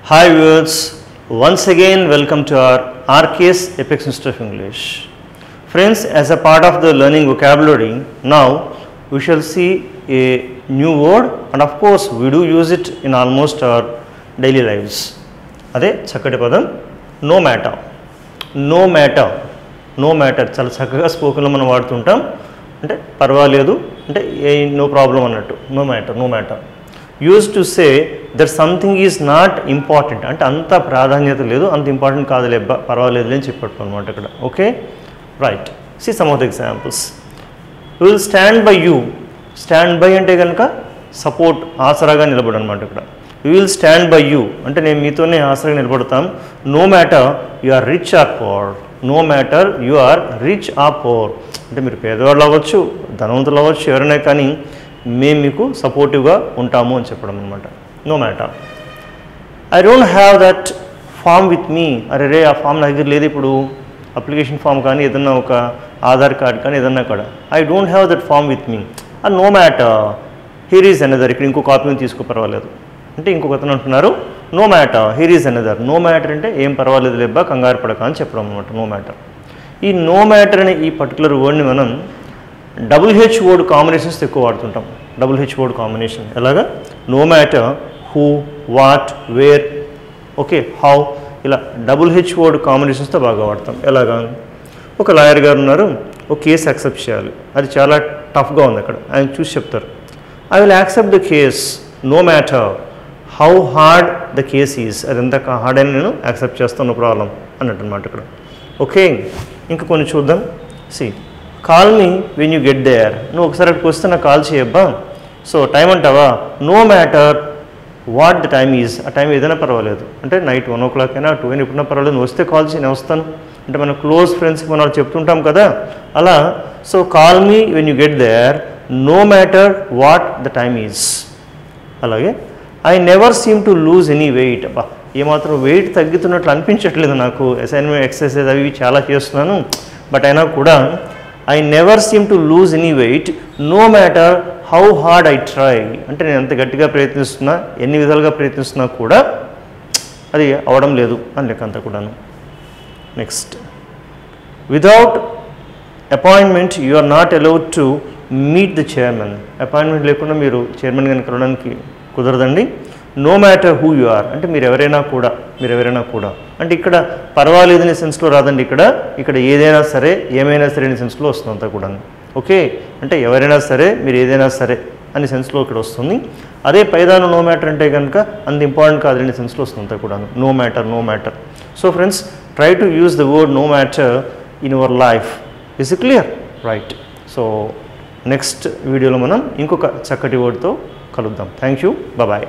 Hi viewers, once again welcome to our RKS Apex Institute of English. Friends, as a part of the learning vocabulary, now we shall see a new word and of course we do use it in almost our daily lives. అదే చక్కటి పదం no matter. No matter. No matter చాలా చక్కగా స్పోకెన్లో మనం వాడుతుంటాం. అంటే పర్వాలేదు అంటే no problem అన్నట్టు. No matter, no matter. Used to say that something is not important అంటే అంత ప్రాధాన్యత లేదు, అంత ఇంపార్టెంట్ కాదులే పర్వాలేదు అని చెప్పట్టు అనమాట ఇక్కడ. Okay right, see some of the examples. We will stand by you. Stand by అంటే కనుక సపోర్ట్, ఆసరాగా నిలబడు అనమాట ఇక్కడ. We will stand by you అంటే నేను మీతోనే ఆసరాగా నిలబడతాం. No matter you are rich or poor. No matter you are rich or poor అంటే మీరు పేదవాళ్ళు అవ్వచ్చు, ధనవంతులు అవ్వచ్చు, ఎవరైనా కానీ మేము మీకు సపోర్టివ్గా ఉంటాము అని చెప్పడం అనమాట. No matter. I don't have that form with me. అరే రే ఆ ఫామ్ నా దగ్గర లేదు ఇప్పుడు, అప్లికేషన్ ఫామ్ కానీ ఏదన్నా ఒక ఆధార్ కార్డ్ కానీ ఏదన్నా కూడా. I don't have that form with me. No matter here is another. ఇక్కడ ఇంకో కాపీని తీసుకో పర్వాలేదు అంటే ఇంకొక అతను అంటున్నారు no matter here is another. No matter అంటే ఏం పర్వాలేదు లేబ్బా కంగారు పడక అని చెప్పడం అనమాట. No matter. ఈ నో మ్యాటర్ అనే ఈ పర్టికులర్ వర్డ్ని మనం డబుల్ హెచ్ వర్డ్ కాంబినేషన్స్ ఎక్కువ వాడుతుంటాం. డబుల్ హెచ్ వర్డ్ కాంబినేషన్ ఎలాగా? No matter, who, what, where, okay, how, ఇలా డబుల్ హెచ్ వర్డ్ కాంబినేషన్స్తో బాగా వాడతాం. ఎలాగా? ఒక లాయర్ గారు ఉన్నారు, ఒక కేసు యాక్సెప్ట్ చేయాలి, అది చాలా టఫ్గా ఉంది అక్కడ, ఆయన చూసి చెప్తారు I will accept the case no matter how hard the case is. అది ఎంత హార్డ్ అని నేను యాక్సెప్ట్ చేస్తాను, ప్రాబ్లం అన్నట్టు అనమాట ఇక్కడ. ఓకే, ఇంకా కొన్ని చూద్దాం. See call me when you get there. నువ్వు ఒకసారి అక్కడికి వస్తే నాకు కాల్ చేయబ్బా. సో టైం అంటావా? No matter what the time is. ఆ టైం ఏదైనా పర్వాలేదు అంటే నైట్ 1 o'clock అయినా 2 అయినా ఎప్పుడైనా పర్వాలేదు, నువ్వు వస్తే కాల్ చేయి, నేను వస్తాను అంటే మన క్లోజ్ ఫ్రెండ్స్కి మనం చెప్తుంటాం కదా అలా. So call me when you get there no matter what the time is. అలాగే I never seem to lose any weight. అబ్బా ఏమాత్రం వెయిట్ తగ్గుతున్నట్లు అనిపించట్లేదు నాకు, అసైన్మెంట్ ఎక్సర్సైజ్ అవి చాలా చేస్తున్నాను బట్ అయినా కూడా I never seem to lose any weight no matter how hard I try. అంటే నేను ఎంత గట్టిగా ప్రయత్నిస్తున్నా, ఎన్ని విధాలుగా ప్రయత్నిస్తున్నా కూడా అది అవడం లేదు అని లెక్క అంతా కూడాను. Next, without appointment you are not allowed to meet the chairman. Appointment లేకుండా మీరు చైర్మన్ గారిని కలవడానికి కుదరదండి. No matter who you are అంటే మీరు ఎవరైనా కూడా అంటే ఇక్కడ పర్వాలేదు అనే సెన్స్లో రాదండి, ఇక్కడ ఏదైనా సరే ఏమైనా సరే అనే సెన్స్లో వస్తుంది అంతా కూడా. ఓకే, అంటే ఎవరైనా సరే మీరు ఏదైనా సరే అనే సెన్స్లో ఇక్కడ వస్తుంది. అదే పైదాను నో మ్యాటర్ అంటే కనుక అంత ఇంపార్టెంట్ కాదు అనే సెన్స్లో వస్తుంది అంతా కూడా. No matter. So friends, try to use the word no matter in your life. Is it clear? Right. So next వీడియోలో మనం ఇంకొక చక్కటి వర్డ్తో కలుద్దాం. Thank you, bye.